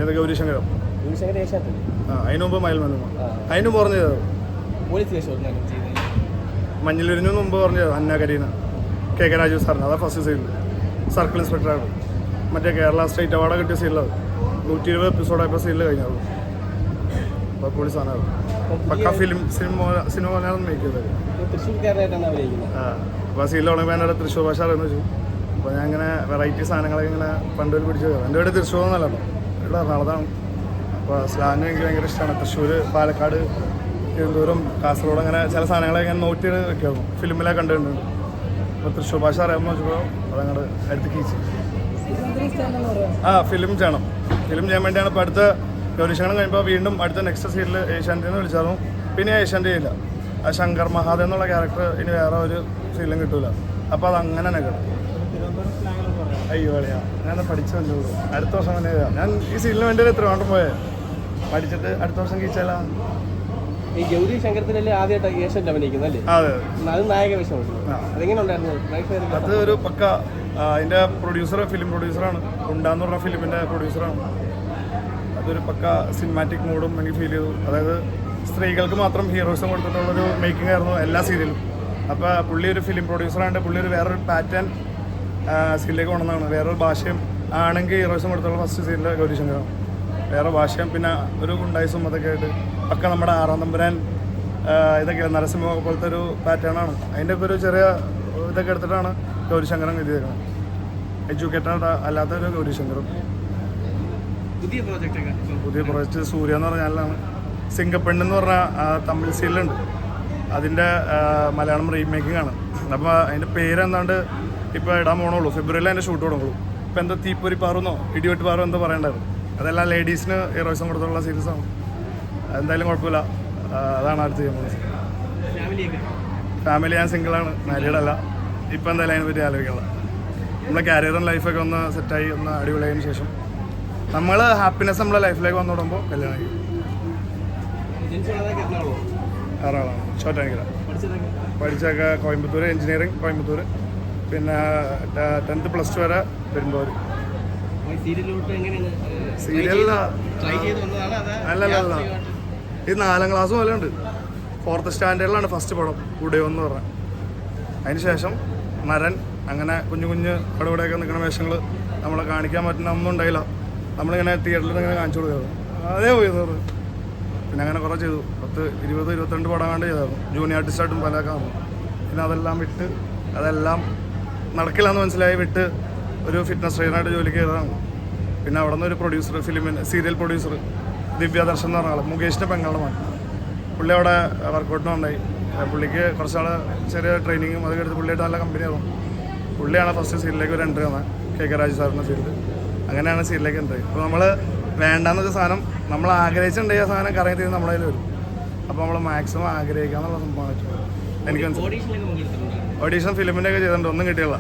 ഏത് ഗൗരീശങ്കരം? ആ, അതിന് മുമ്പ് മയിൽമലമ, അതിന് മുമ്പ് പറഞ്ഞത് മഞ്ഞിലൊരിഞ്ഞു മുമ്പ് പറഞ്ഞത് അന്ന കരീന, കെ രാജു സാറിന്. അതാ ഫസ്റ്റ് സീനിൽ സർക്കിൾ ഇൻസ്പെക്ടറാണ്. മറ്റേ കേരള സ്റ്റേറ്റ് അവാർഡ് കിട്ടിയ സീനിലത് 120 എപ്പിസോഡായപ്പോൾ സീനിൽ കഴിഞ്ഞത്. അപ്പോൾ പൊളി സാധനമാണ്. പക്ക സിനിമ പോലെയാണ് മേക്ക് ചെയ്തത്. ആ, അപ്പോൾ സീനിൽ തുടങ്ങിയപ്പോൾ എൻ്റെ തൃശ്ശൂർ ഭാഷ അറിയുന്ന വെച്ചു. അപ്പോൾ ഞാൻ ഇങ്ങനെ വെറൈറ്റി സാധനങ്ങളൊക്കെ ഇങ്ങനെ പണ്ടുപോയി പിടിച്ചത്. എൻ്റെ വീട് തൃശ്ശൂർ എന്നല്ല കേട്ടോ, ഇവിടെ എറണാകുളത്താണ്. അപ്പോൾ സ്ലാങ് എനിക്ക് ഭയങ്കര ഇഷ്ടമാണ്. തൃശ്ശൂർ, പാലക്കാട്, തിരുവനന്തപുരം, കാസർഗോഡ് അങ്ങനെ ചില സാധനങ്ങളൊക്കെ ഞാൻ നോട്ട് ചെയ്ത് വെക്കായിരുന്നു. ഫിലിമിലൊക്കെ കണ്ടിട്ടുണ്ട്. അപ്പോൾ തൃശ്ശൂർ ഭാഷ അറിയാമെന്ന് വെച്ചപ്പോൾ അതങ്ങോട്ട് അടുത്ത് കീച്ച്. ആ, ഫിലിം ചെയ്യണം. ഫിലിം ചെയ്യാൻ വേണ്ടിയാണ് ഇപ്പോൾ അടുത്ത ഗൗരീശങ്കരം കഴിയുമ്പോൾ വീണ്ടും അടുത്ത നെക്സ്റ്റ് സീരിയൽ ഏഷ്യാനെറ്റിൽ നിന്ന് വിളിച്ചായിരുന്നു. പിന്നെ ഏഷ്യാനെറ്റ് ചെയ്യില്ല. ആ ശങ്കർ മഹാദേവ് എന്നുള്ള ക്യാരക്ടർ ഇനി വേറെ ഒരു സീരിയലും കിട്ടൂല. അപ്പോൾ അത് അങ്ങനെ തന്നെ കിട്ടും. അയ്യോ അളിയാ, ഞാൻ പഠിച്ചല്ലോ. അടുത്ത വർഷം തന്നെ ഞാൻ ഈ സീരിയലിന് വേണ്ടി എത്ര പോയത് പഠിച്ചിട്ട് അടുത്ത വർഷം കീച്ചാലാ. ഈ ഗൗരി ശങ്കരത്തിലല്ലേ ആദ്യമായിട്ട് ഏഷ്യൻ അഭിനയിക്കുന്നത്? അതെ, അത് നായക വേഷമാണ്. അതെങ്ങനെ ഉണ്ടായിരുന്നു? അത് ഒരു പക്ക അതിൻ്റെ പ്രൊഡ്യൂസർ, ഫിലിം പ്രൊഡ്യൂസറാണ്. ഉണ്ടാന്ന് പറഞ്ഞ ഫിലിമിൻ്റെ പ്രൊഡ്യൂസറാണ്. അതൊരു പക്ക സിനിമാറ്റിക് മൂഡും എനിക്ക് ഫീൽ ചെയ്തു. അതായത് സ്ത്രീകൾക്ക് മാത്രം ഹീറോയിസം കൊടുത്തിട്ടുള്ളൊരു മേക്കിംഗ് ആയിരുന്നു എല്ലാ സീരിയലും. അപ്പോൾ പുള്ളി ഒരു ഫിലിം പ്രൊഡ്യൂസറാണ്ട് പുള്ളി ഒരു വേറൊരു പാറ്റേൺ സീരിയലിലേക്ക് കൊണ്ടുവന്നതാണ്. വേറൊരു ഭാഷയും ആണെങ്കിൽ ഹീറോയിസം കൊടുത്തുള്ള ഫസ്റ്റ് സീരിയൽ ഗൗരീശങ്കരം. വേറെ ഭാഷയും പിന്നെ ഒരു ഗുണ്ടായിസും അതൊക്കെ ആയിട്ട് പക്ക നമ്മുടെ ആറാം തമ്പുരാൻ ഇതൊക്കെ നരസിംഹ പോലത്തെ ഒരു പാറ്റേണാണ്. അതിൻ്റെ ഒക്കെ ഒരു ചെറിയ ഇതൊക്കെ എടുത്തിട്ടാണ് ഗൗരീശങ്കരം എഴുതിയേക്കുന്നത്. എഡ്യൂക്കേറ്റഡ് അല്ലാത്തൊരു ഗൗരീശങ്കരം. പുതിയ പ്രോജക്റ്റ് സൂര്യ എന്ന് പറഞ്ഞാലാണ്. സിംഗപ്പെണ്ണെന്ന് പറഞ്ഞാൽ തമിഴ് സീരിയലുണ്ട്, അതിൻ്റെ മലയാളം റീമേക്കിംഗ് ആണ്. അപ്പോൾ അതിൻ്റെ പേരെന്താണ്ട് ഇപ്പോൾ ഇടാൻ പോകണുള്ളൂ. ഫെബ്രുവരിയിൽ അതിൻ്റെ ഷൂട്ട് തുടങ്ങുള്ളൂ. ഇപ്പോൾ എന്തോ തീപ്പൊരി പാറുന്നോ ഇടിവെട്ട് പാറോ എന്തോ പറയേണ്ടായിരുന്നു. അതെല്ലാം ലേഡീസിന് ഹീറോയിസം കൊടുത്തുള്ള സീരീസാണ്. എന്തായാലും കുഴപ്പമില്ല. അതാണ് അടുത്ത് ചെയ്യാൻ പോകുന്നത്. ഫാമിലി ഞാൻ സിംഗിളാണ്, മാരീഡ് അല്ല. ഇപ്പം എന്തായാലും അതിനെ പറ്റി ആലോചിക്കാനുള്ള നമ്മളെ കരിയറും ലൈഫൊക്കെ ഒന്ന് സെറ്റായി ഒന്ന് അടിപൊളിയായതിനു ശേഷം നമ്മൾ ഹാപ്പിനെസ് നമ്മളെ ലൈഫിലേക്ക് വന്നു തുടങ്ങുമ്പോൾ കല്യാണം കഴിക്കും. ആറാളാണ്, ചോറ്റാനിക്കര. പഠിച്ചൊക്കെ കോയമ്പത്തൂർ, എഞ്ചിനീയറിംഗ് കോയമ്പത്തൂർ. പിന്നെ 10th +2 വരെ പെരുമ്പാവൂർ. സീരിയലിൽ അല്ലല്ല, ഇത് 4ാം ക്ലാസ് പോലെ ഉണ്ട്. 4th സ്റ്റാൻഡേർഡിലാണ് ഫസ്റ്റ് പടം ഉടയോ എന്ന് പറഞ്ഞാൽ. അതിന് ശേഷം നരൻ, അങ്ങനെ കുഞ്ഞു കുഞ്ഞ് അവിടെ ഇവിടെയൊക്കെ നിൽക്കുന്ന വേഷങ്ങൾ നമ്മളെ കാണിക്കാൻ പറ്റുന്ന ഒന്നും ഉണ്ടായില്ല. നമ്മളിങ്ങനെ തിയേറ്ററിൽ ഇങ്ങനെ കാണിച്ചു കൊടുക്കാറ്. അതേ പോയി സാറ്. പിന്നെ അങ്ങനെ കുറേ ചെയ്തു. 10, 20, 22 പടം കണ്ട് ചെയ്തായിരുന്നു. ജൂനിയർ ആർട്ടിസ്റ്റായിട്ടും പലതൊക്കെ ആയിരുന്നു. പിന്നെ അതെല്ലാം വിട്ട്, അതെല്ലാം നടക്കില്ല എന്ന് മനസ്സിലായി വിട്ട് ഒരു ഫിറ്റ്നസ് ട്രെയിനറായിട്ട് ജോലിക്ക് ചെയ്തതാണ്. പിന്നെ അവിടെ നിന്ന് ഒരു പ്രൊഡ്യൂസർ, സീരിയൽ പ്രൊഡ്യൂസർ ദിവ്യദർശൻ എന്ന് പറഞ്ഞ ആൾ, മുകേഷിൻ്റെ പെങ്ങളുടെ മകൻ. പുള്ളി അവിടെ വർക്കൗട്ടിനുണ്ടായി. പുള്ളിക്ക് കുറച്ചാൾ ചെറിയ ട്രെയിനിങ്ങും അതൊക്കെ എടുത്ത് പുള്ളിയായിട്ട് നല്ല കമ്പനിയായിരുന്നു. പുള്ളിയാണ് ഫസ്റ്റ് സീരിയലിലേക്ക് ഒരു എൻട്രി വന്നത്, കെ രാജു സാറിൻ്റെ സീരിയൽ. അങ്ങനെയാണ് സീരിയലിലേക്ക് എൻട്രി. അപ്പോൾ നമ്മൾ വേണ്ടാന്ന് വെച്ച സാധനം, നമ്മൾ ആഗ്രഹിച്ചിട്ടുണ്ടെങ്കിൽ ആ സാധനം കറങ്ങി തീർന്ന് നമ്മുടെ കയ്യിൽ വരും. അപ്പോൾ നമ്മൾ മാക്സിമം ആഗ്രഹിക്കാന്നുള്ള സംഭവം എനിക്ക് മനസ്സിലായി. ഓഡീഷൻ ഫിലിമിൻ്റെ ഒക്കെ ചെയ്തിട്ടുണ്ട്, ഒന്നും കിട്ടിയില്ല.